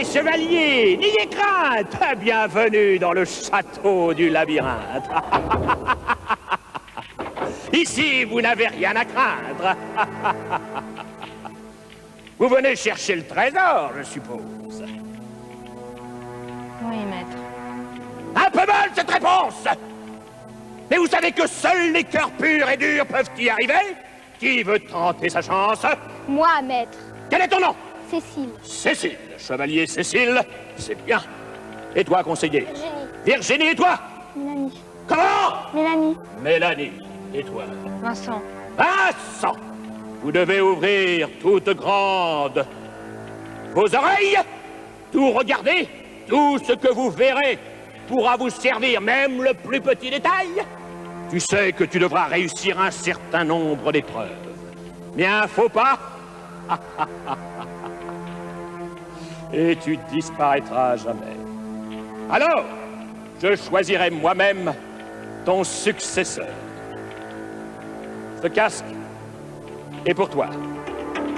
mes chevaliers, n'ayez crainte. Bienvenue dans le château du labyrinthe. Ici, vous n'avez rien à craindre. Vous venez chercher le trésor, je suppose. Oui, maître. Un peu mal, cette réponse. Mais vous savez que seuls les cœurs purs et durs peuvent y arriver? Qui veut tenter sa chance? Moi, maître. Quel est ton nom? Cécile. Cécile, chevalier Cécile, c'est bien. Et toi, conseiller? Virginie. Virginie, et toi? Mélanie. Comment? Mélanie. Mélanie, et toi? Vincent. Vincent! Vous devez ouvrir toutes grandes vos oreilles, tout regarder, tout ce que vous verrez pourra vous servir, même le plus petit détail. Tu sais que tu devras réussir un certain nombre d'épreuves. Bien, faut pas? Et tu disparaîtras à jamais. Alors, je choisirai moi-même ton successeur. Ce casque est pour toi.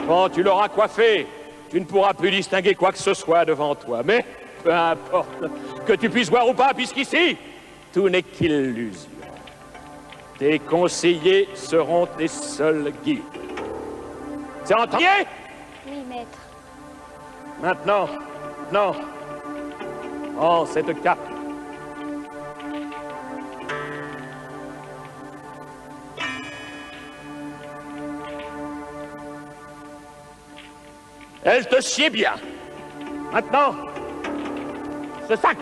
Quand tu l'auras coiffé, tu ne pourras plus distinguer quoi que ce soit devant toi. Mais peu importe que tu puisses voir ou pas, puisqu'ici, tout n'est qu'illusion. Tes conseillers seront tes seuls guides. C'est entendu? Oui, maître. Maintenant, non. Prends cette cape. Elle te sied bien. Maintenant, ce sac.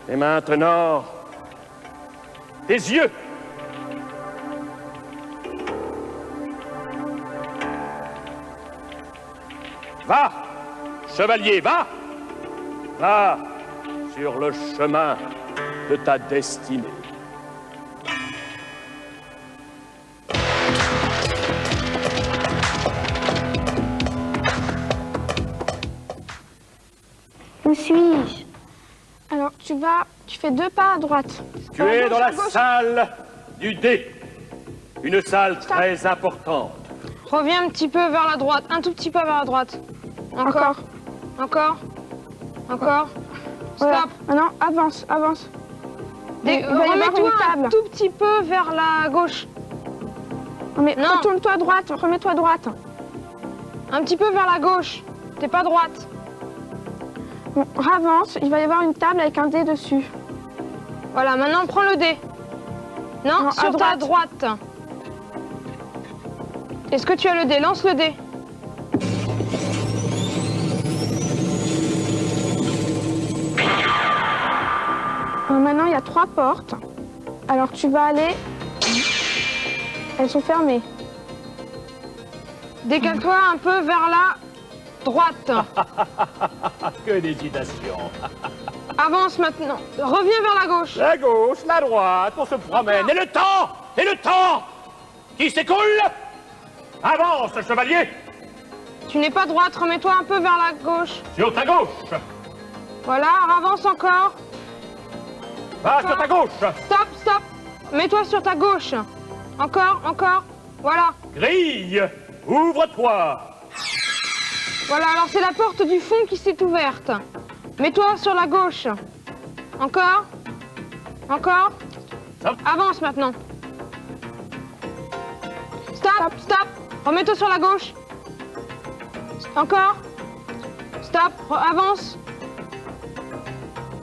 Et maintenant, tes yeux. Va, chevalier, va. Va sur le chemin de ta destinée. Où suis-je? Alors, tu fais 2 pas à droite. Tu es dans la à gauche. salle du dé. Une salle très importante. Reviens un petit peu vers la droite, un tout petit peu vers la droite. Encore. Encore. Encore. Voilà. Stop. Maintenant, avance, avance. Il va y avoir Remets-toi une un table. tout petit peu vers la gauche. Mais Non. retourne-toi à droite, remets-toi à droite. Un petit peu vers la gauche. T'es pas droite. Bon, avance, il va y avoir une table avec un dé dessus. Voilà, maintenant prends le dé. Non, Non, à sur ta droite. droite. Est-ce que tu as le dé? Lance le dé. Alors maintenant, il y a 3 portes. Alors tu vas aller... Elles sont fermées. Décale-toi un peu vers la droite. Que d'hésitation. Avance maintenant. Reviens vers la gauche. La gauche, la droite, on se promène. Et le temps! Et le temps qui s'écoule! Avance, chevalier! Tu n'es pas droite, remets-toi un peu vers la gauche. Sur ta gauche! Voilà, avance encore. Va sur ta gauche! Stop, stop. Mets-toi sur ta gauche. Encore, encore. Voilà. Grille! Ouvre-toi! Voilà, alors c'est la porte du fond qui s'est ouverte. Mets-toi sur la gauche. Encore. Encore. Stop. Avance maintenant. Stop, stop. Remets-toi sur la gauche. Encore. Stop, avance.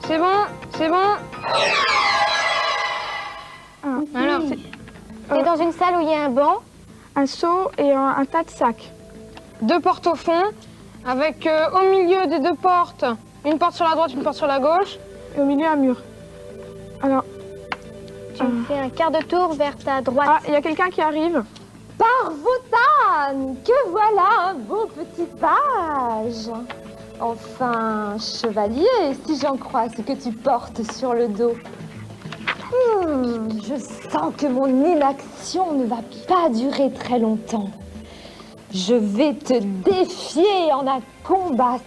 C'est bon, c'est bon. Alors, T'es dans une salle où il y a un banc. Un seau et un tas de sacs. 2 portes au fond, avec au milieu des 2 portes, une porte sur la droite, une porte sur la gauche. Et au milieu, un mur. Alors, Tu fais un quart de tour vers ta droite. ah, il y a quelqu'un qui arrive. Parvotan, que voilà un beau petit page. Enfin, chevalier, si j'en crois ce que tu portes sur le dos. Je sens que mon inaction ne va pas durer très longtemps. Je vais te défier en un combat.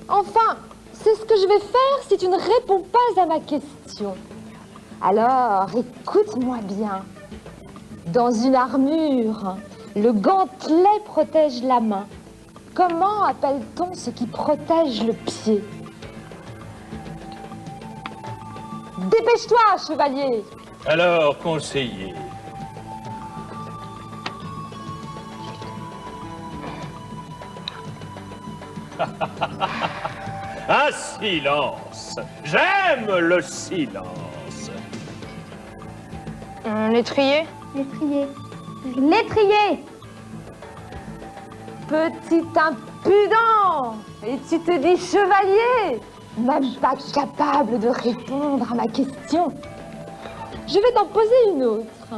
Enfin, c'est ce que je vais faire si tu ne réponds pas à ma question. Alors, écoute-moi bien. Dans une armure, le gantelet protège la main. Comment appelle-t-on ce qui protège le pied? Dépêche-toi, chevalier! Alors, conseiller. Un silence. J'aime le silence. L'étrier? L'étrier. L'étrier! Petit impudent! Et tu te dis chevalier? Même pas capable de répondre à ma question. Je vais t'en poser une autre.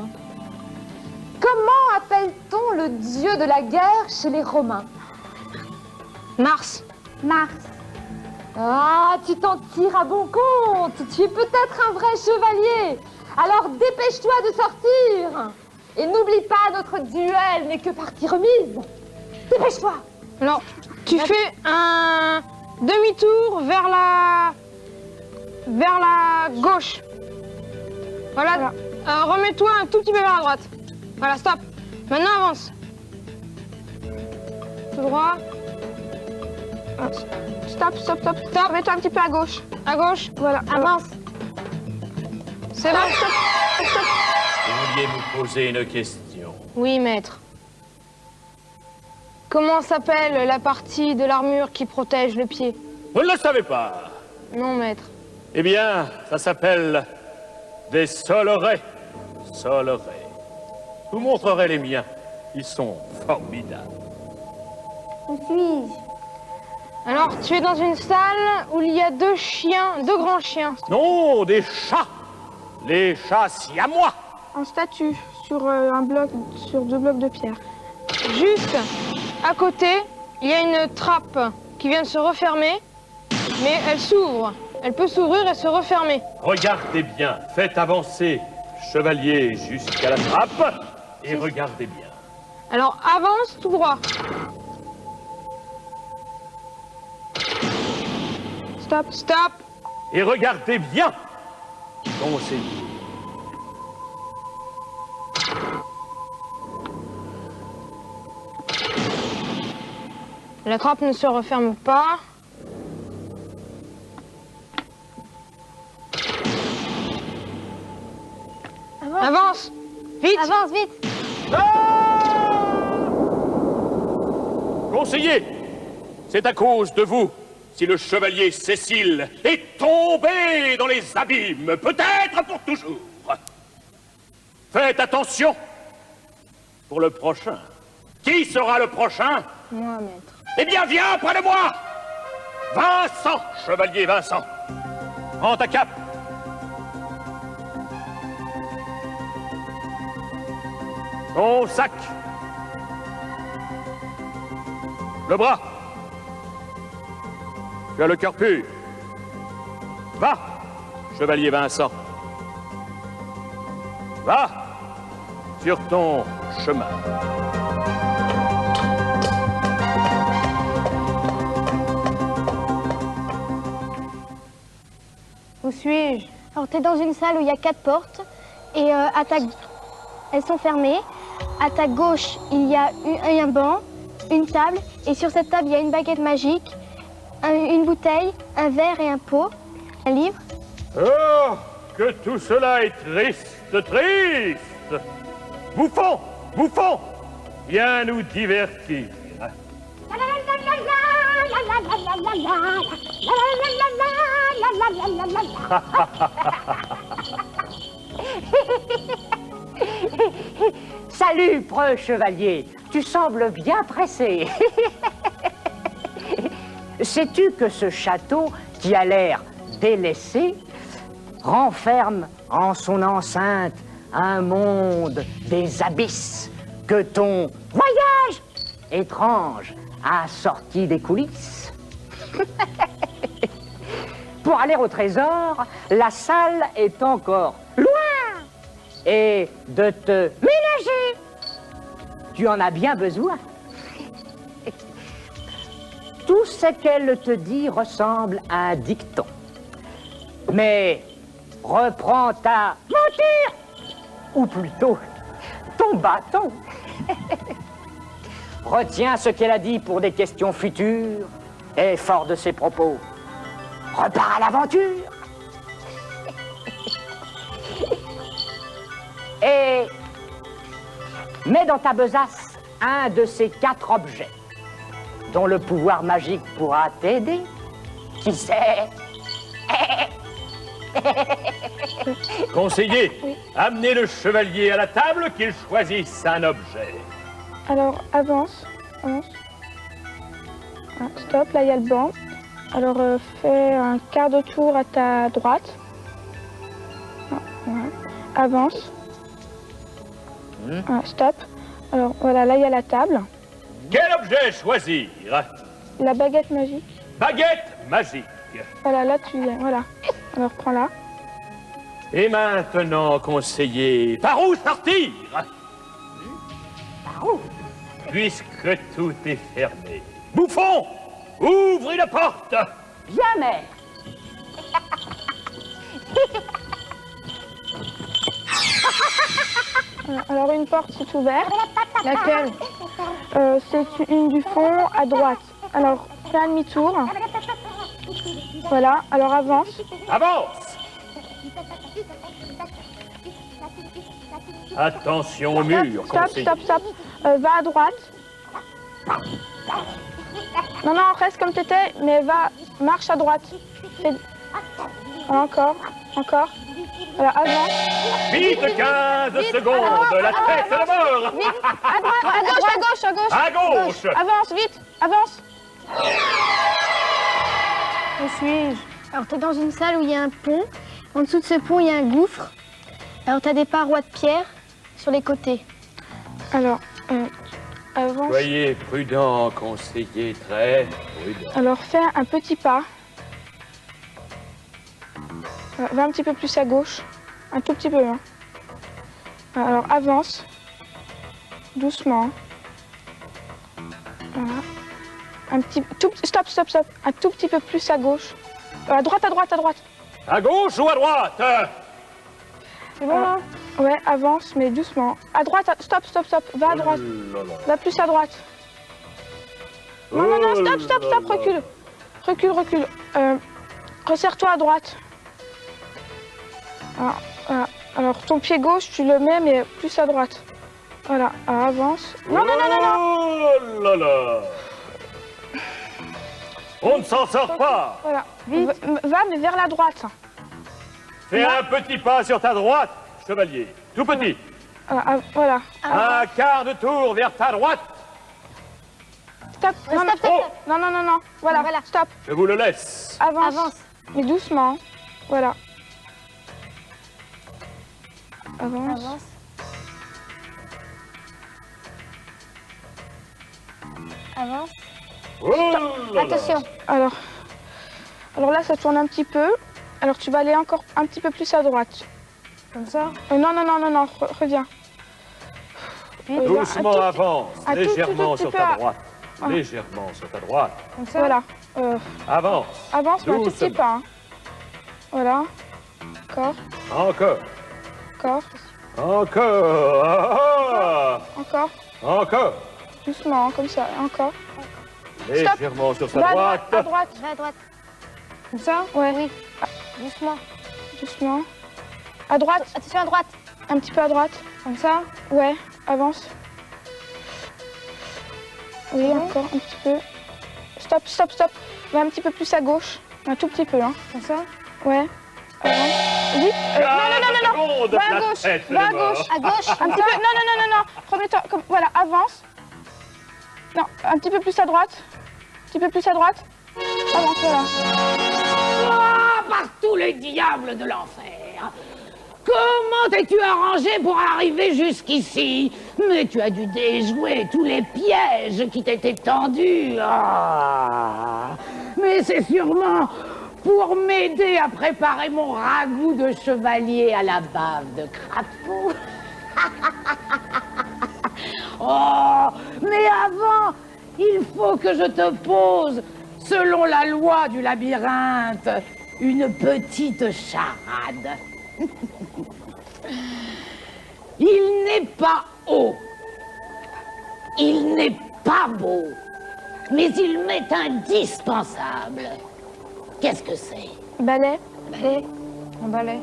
Comment appelle-t-on le dieu de la guerre chez les Romains? Mars. Mars. Ah, tu t'en tires à bon compte. Tu es peut-être un vrai chevalier. Alors dépêche-toi de sortir. Et n'oublie pas, notre duel n'est que partie remise. Dépêche-toi. Alors, tu fais un demi-tour vers la gauche. Voilà. Remets-toi un tout petit peu vers la droite. Voilà, stop. Maintenant, avance. Tout droit. Stop, stop, stop, stop. Mets-toi un petit peu à gauche. À gauche. Voilà. Avance. C'est bon, stop. Stop. Vous vouliez me poser une question. Oui, maître. Comment s'appelle la partie de l'armure qui protège le pied? Vous ne le savez pas? Non, maître. Eh bien, ça s'appelle des solerets. Solerets. Je vous montrerai les miens. Ils sont formidables. Où suis-je? Alors, tu es dans une salle où il y a deux grands chiens. Non, des chats. Les chats siamois. En statue, sur sur 2 blocs de pierre. Juste à côté, il y a une trappe qui vient de se refermer, mais elle s'ouvre. Elle peut s'ouvrir et se refermer. Regardez bien. Faites avancer chevalier jusqu'à la trappe et regardez bien. Alors, avance tout droit. Stop, stop. Et regardez bien. Conseiller. La trappe ne se referme pas. Avance. Vite. Avance vite. Conseiller, c'est à cause de vous si le chevalier Cécile est tombé dans les abîmes, peut-être pour toujours. Faites attention pour le prochain. Qui sera le prochain? Moi, maître. Eh bien, viens près de moi! Vincent, chevalier Vincent. Prends ta cape. Ton sac. Le bras. Tu as le cœur pur. Va, chevalier Vincent. Va sur ton chemin. Où suis-je? Alors, tu es dans une salle où il y a 4 portes et elles sont fermées. À ta gauche, il y a un banc, une table et sur cette table, il y a une baguette magique, une bouteille, un verre et un pot, un livre. Oh, que tout cela est triste, triste! Bouffon, bouffon, viens nous divertir. Salut, preux chevalier. Tu sembles bien pressé. Sais-tu que ce château, qui a l'air délaissé, renferme en son enceinte un monde des abysses que ton voyage étrange a sorti des coulisses? Pour aller au trésor, la salle est encore loin. Et de te ménager, tu en as bien besoin. Tout ce qu'elle te dit ressemble à un dicton. Mais reprends ta monture, ou plutôt ton bâton. Retiens ce qu'elle a dit pour des questions futures, et fort de ses propos, repars à l'aventure. Et mets dans ta besace un de ces 4 objets dont le pouvoir magique pourra t'aider. Qui sait? Conseiller, amenez le chevalier à la table qu'il choisisse un objet. Alors, avance. Avance. Ah, stop, là, il y a le banc. Alors, fais un quart de tour à ta droite. Ah, voilà. Avance. Ah, stop. Alors, voilà, là, il y a la table. Quel objet choisir? La baguette magique. Baguette magique. Voilà, là, tu y es. Voilà. Alors, prends-la. Et maintenant, conseiller, par où sortir? Par où? Puisque tout est fermé. Bouffon, ouvrez la porte. Jamais. Alors, une porte s'est ouverte. Laquelle? C'est une du fond à droite. Alors, fais un demi-tour. Voilà, alors avance. Avance. Attention au mur, Stop, conseiller. stop, stop. Va à droite. Non, non, reste comme t'étais, mais marche à droite. Encore, encore. Voilà, avance. Vite, 15 secondes, la tête à la mort. À droite, à gauche, à gauche, à gauche. À gauche. Avance, vite, avance. Où suis-je? Alors, tu es dans une salle où il y a un pont. En dessous de ce pont, il y a un gouffre. Alors, tu as des parois de pierre sur les côtés. Alors, avance. Soyez prudent, conseiller, très prudent. Alors, fais un petit pas. Va un petit peu plus à gauche. Un tout petit peu. Hein. Alors, avance. Doucement. Voilà. Stop, stop, stop. Un tout petit peu plus à gauche. À droite, à droite, à droite. À gauche ou à droite? C'est bon, là? Ouais, avance, mais doucement. À droite, stop, stop, stop. Va à droite. Oh là là. Va plus à droite. Non, non, non, stop, stop, Oh stop, là là. recule. Recule, recule. Resserre-toi à droite. Alors, ton pied gauche, tu le mets, mais plus à droite. Voilà, alors, avance. Non, non, non, non, non. Oh là là. On ne s'en sort pas. Voilà. Va, mais vers la droite. Fais un petit pas sur ta droite, chevalier. Tout petit. Voilà. Un quart de tour vers ta droite. Stop. Non, non, stop, stop, Oh, stop. non, non, non, non. Voilà, Voilà. stop. je vous le laisse. Avance. Avance. Mais doucement. Voilà. Avance. Avance. Avance. Oh là là. Attention. Alors là, ça tourne un petit peu. Alors, tu vas aller encore un petit peu plus à droite. Comme ça? Non, non, non, non, non, reviens. Doucement avance, un tout légèrement petit sur peu ta à- droite. Légèrement sur ta droite. Comme ça? Voilà. Avance. Avance, mais un tout petit Doucement. pas. Hein. Voilà. Encore, Encore. encore, Encore. Ah, encore. ah. Encore. Doucement, comme ça. Encore. Légèrement sur sa Va à droite. droite, à droite. Va à droite. Comme ça? Ouais. Oui. Doucement. Doucement. À droite. Attention à droite. Un petit peu à droite. Comme ça? Ouais. Avance. Oui, encore un petit peu. Stop, stop, stop. Va un petit peu plus à gauche. Un tout petit peu, hein. Comme ça? Ouais. Avance. Vite. Non, non, non, non, non. Secondes, Va à la gauche. tête Va à de mort. gauche. À gauche. Un petit peu. Non, non, non, non, non. Remets-toi. Comme... Voilà, avance. Non, un petit peu plus à droite. Un petit peu plus à droite. Avance, voilà. Ah, par tous les diables de l'enfer! Comment t'es-tu arrangé pour arriver jusqu'ici? Mais tu as dû déjouer tous les pièges qui t'étaient tendus. Ah. Mais c'est sûrement pour m'aider à préparer mon ragoût de chevalier à la bave de crapaud. Oh, mais avant, il faut que je te pose, selon la loi du labyrinthe, une petite charade. Il n'est pas haut. Il n'est pas beau. Mais il m'est indispensable. Qu'est-ce que c'est? Balai. Un balai.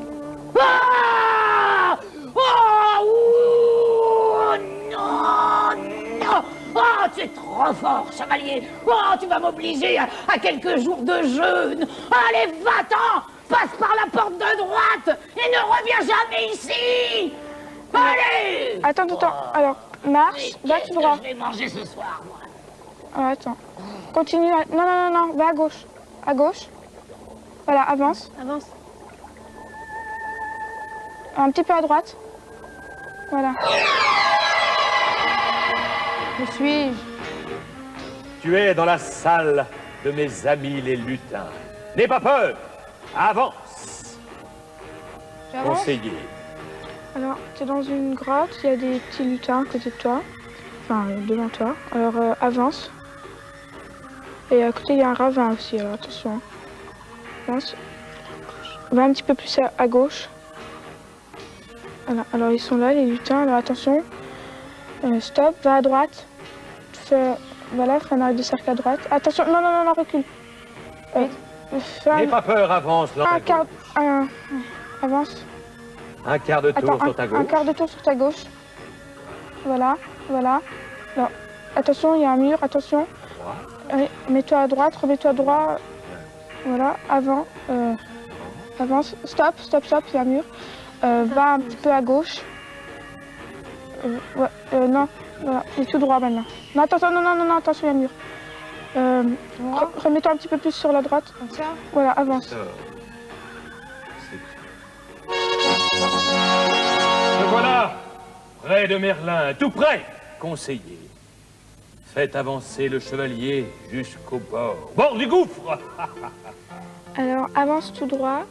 Ah! Oh, ouh, non, non! Oh, tu es trop fort, chevalier! Oh, tu vas m'obliger à quelques jours de jeûne! Allez, va-t'en! Passe par la porte de droite et ne reviens jamais ici! Allez! Attends. Alors, marche, va tout droit. Je vais manger ce soir, moi. Ah, attends. Continue. Non. Va à gauche. À gauche. Voilà, avance. Avance. Un petit peu à droite. Voilà. Où suis-je? Tu es dans la salle de mes amis les lutins. N'aie pas peur. Avance. J'avance? Conseiller. Alors, tu es dans une grotte, il y a des petits lutins à côté de toi. Enfin, devant toi. Alors, avance. Et à côté, il y a un ravin aussi, alors attention. Avance. Va un petit peu plus à gauche. Voilà, alors ils sont là, les lutins, alors attention. Stop, va à droite. Voilà, fais un arrêt de cercle à droite. Attention, non, recule. N'aie pas peur, avance. Avance. Un quart de tour Attends, sur ta gauche. un quart de tour sur ta gauche. Voilà. Alors, attention, il y a un mur, attention. Oui, mets-toi à droite, remets-toi droit. Voilà, avance. Stop, il y a un mur. Va un petit peu à gauche. Non, voilà, et tout droit maintenant. Non, attention, non, attention, il y a un mur. Remets-toi un petit peu plus sur la droite. Comme ça? Voilà, avance. Me voilà, près de Merlin, tout près, conseiller. Faites avancer le chevalier jusqu'au bord du gouffre. Alors, avance tout droit.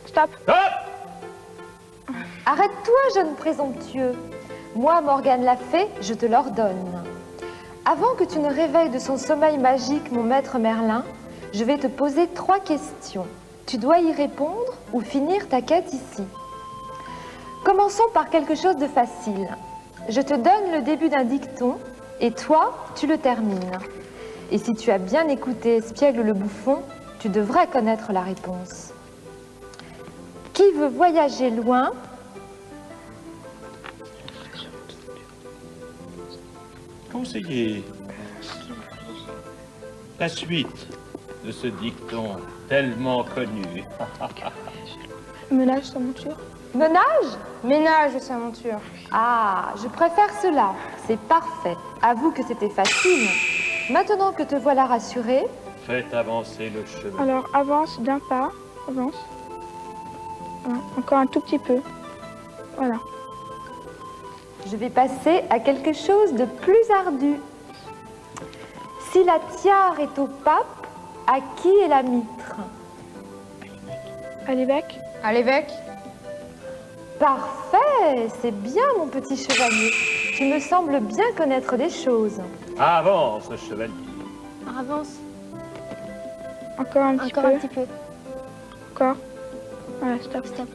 Stop. Hop! Arrête-toi, jeune présomptueux. Moi, Morgane l'a fait, je te l'ordonne. Avant que tu ne réveilles de son sommeil magique mon maître Merlin, je vais te poser 3 questions. Tu dois y répondre ou finir ta quête ici. Commençons par quelque chose de facile. Je te donne le début d'un dicton et toi, tu le termines. Et si tu as bien écouté Espiègle le bouffon, tu devrais connaître la réponse. Qui veut voyager loin? Conseiller, la suite de ce dicton tellement connu. Ménage sa monture. Menage? Ménage sa monture. Ah, je préfère cela. C'est parfait. Avoue que c'était facile. Maintenant que te voilà rassuré, Faites avancer le chevalier. Alors, avance d'un pas. Avance. Voilà, encore un tout petit peu. Voilà. je vais passer à quelque chose de plus ardu. Si la tiare est au pape, à qui est la mitre? À l'évêque. À l'évêque? Parfait, c'est bien mon petit chevalier. Tu me sembles bien connaître des choses. Avance, chevalier. Avance. Encore un petit Encore peu. un petit peu. Encore. Voilà, stop. Stop.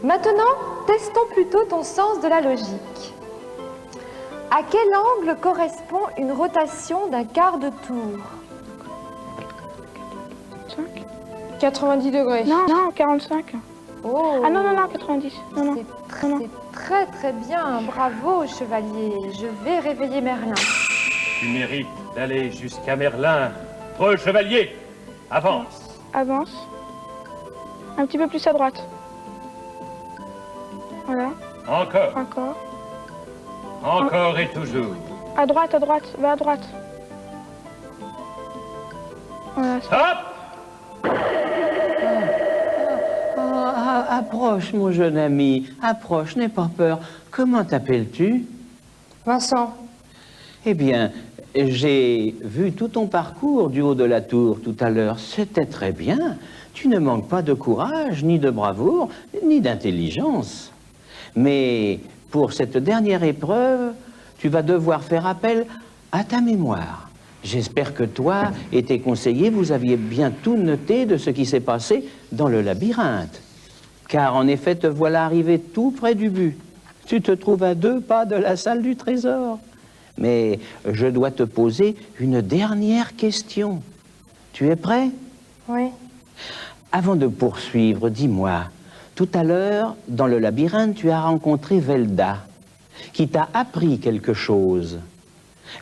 Maintenant, testons plutôt ton sens de la logique. À quel angle correspond une rotation d'un quart de tour? 5. 90 degrés. Non, 45. Oh, Ah non, 90. Non. C'est très bien. Bravo, chevalier. Je vais réveiller Merlin. Tu mérites d'aller jusqu'à Merlin. Preux chevalier, avance. Avance. Un petit peu plus à droite. Voilà, Encore, encore et toujours. À droite, va à droite. Voilà, Hop! Approche, mon jeune ami, approche, n'aie pas peur. Comment t'appelles-tu? Vincent. Eh bien, j'ai vu tout ton parcours du haut de la tour tout à l'heure. C'était très bien. Tu ne manques pas de courage, ni de bravoure, ni d'intelligence. Mais pour cette dernière épreuve, tu vas devoir faire appel à ta mémoire. J'espère que toi et tes conseillers, vous aviez bien tout noté de ce qui s'est passé dans le labyrinthe. Car en effet, te voilà arrivé tout près du but. Tu te trouves à 2 pas de la salle du trésor. Mais je dois te poser une dernière question. Tu es prêt? Oui. Avant de poursuivre, dis-moi, tout à l'heure, dans le labyrinthe, tu as rencontré Velda, qui t'a appris quelque chose.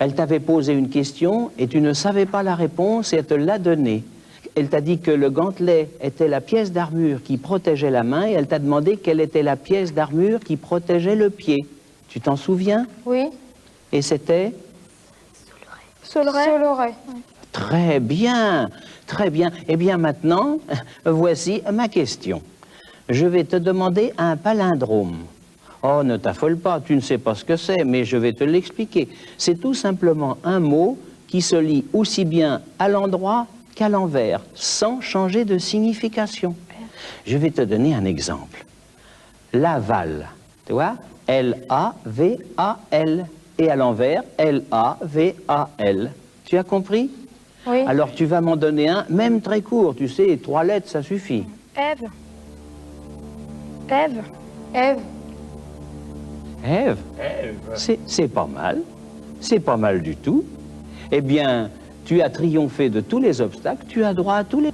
Elle t'avait posé une question et tu ne savais pas la réponse et elle te l'a donnée. Elle t'a dit que le gantelet était la pièce d'armure qui protégeait la main et elle t'a demandé quelle était la pièce d'armure qui protégeait le pied. Tu t'en souviens? Oui. Et c'était? Soloret. Très bien, très bien. Eh bien maintenant, voici ma question. Je vais te demander un palindrome. Oh, ne t'affole pas, tu ne sais pas ce que c'est, mais je vais te l'expliquer. C'est tout simplement un mot qui se lit aussi bien à l'endroit qu'à l'envers, sans changer de signification. Je vais te donner un exemple. Laval, tu vois? L-A-V-A-L. Et à l'envers, L-A-V-A-L. Tu as compris? Oui. Alors tu vas m'en donner un, même très court, tu sais, 3 lettres, ça suffit. Ève. Ève. Ève. Ève? C'est pas mal. C'est pas mal du tout. Eh bien, tu as triomphé de tous les obstacles, tu as droit à tous les...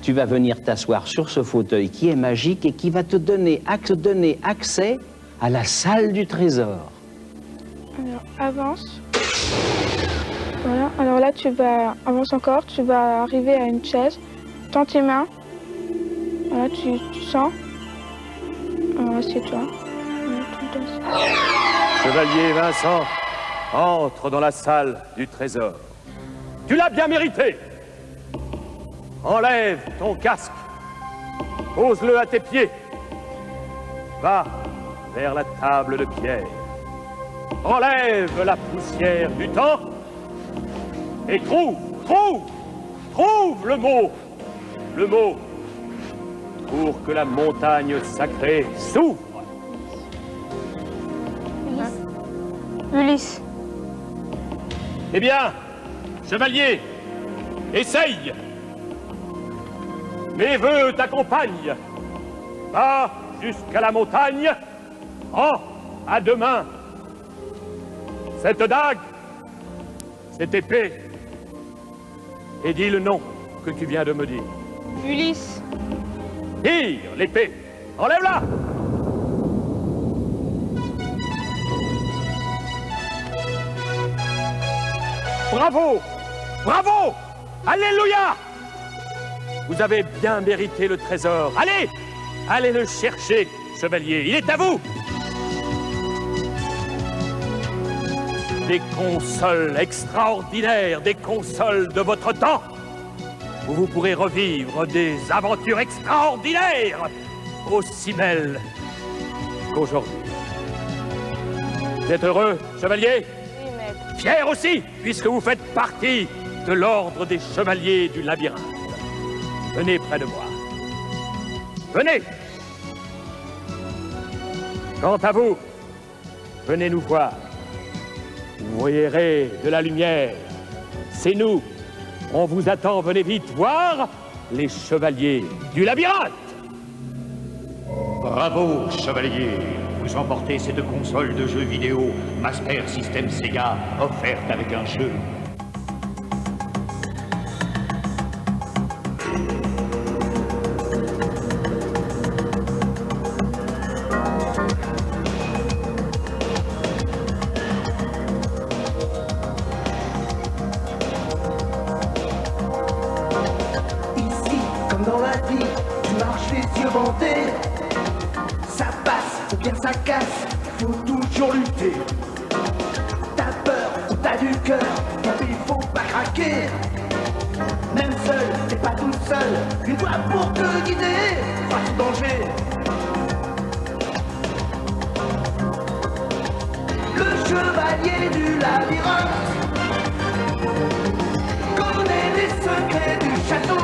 Tu vas venir t'asseoir sur ce fauteuil qui est magique et qui va te donner accès à la salle du trésor. Alors, avance. Voilà. Alors là, avance encore. Tu vas arriver à une chaise. Tends tes mains. Voilà, tu sens. Alors, assieds-toi. Voilà, tout le temps. Chevalier Vincent, entre dans la salle du trésor. Tu l'as bien mérité. Enlève ton casque. Pose-le à tes pieds. Va vers la table de pierre. Enlève la poussière du temps et trouve le mot pour que la montagne sacrée s'ouvre. Ulysse. Eh bien, chevalier, essaye. Mes vœux t'accompagnent. Va jusqu'à la montagne. Prends à 2 mains cette dague, cette épée, et dis le nom que tu viens de me dire. Ulysse. Tire l'épée. Enlève-la. Bravo! Bravo! Alléluia! Vous avez bien mérité le trésor. Allez! Allez le chercher, chevalier. Il est à vous! Des consoles extraordinaires, des consoles de votre temps, où vous pourrez revivre des aventures extraordinaires, aussi belles qu'aujourd'hui. Vous êtes heureux, chevalier? Oui, maître. Fier aussi, puisque vous faites partie de l'ordre des chevaliers du labyrinthe. Venez près de moi. Venez. Quant à vous, venez nous voir. Vous verrez de la lumière. C'est nous. On vous attend. Venez vite voir les chevaliers du labyrinthe. Bravo, chevalier. Vous emportez cette console de jeux vidéo Master System Sega offerte avec un jeu. Ici, comme dans la vie, tu marches les yeux bandés. Ça passe ou bien ça casse, faut toujours lutter. T'as peur ou t'as du cœur, mais il faut pas craquer. Même seul, t'es pas tout seul, une voix pour te guider face au danger. Le chevalier du labyrinthe connaît les secrets du château.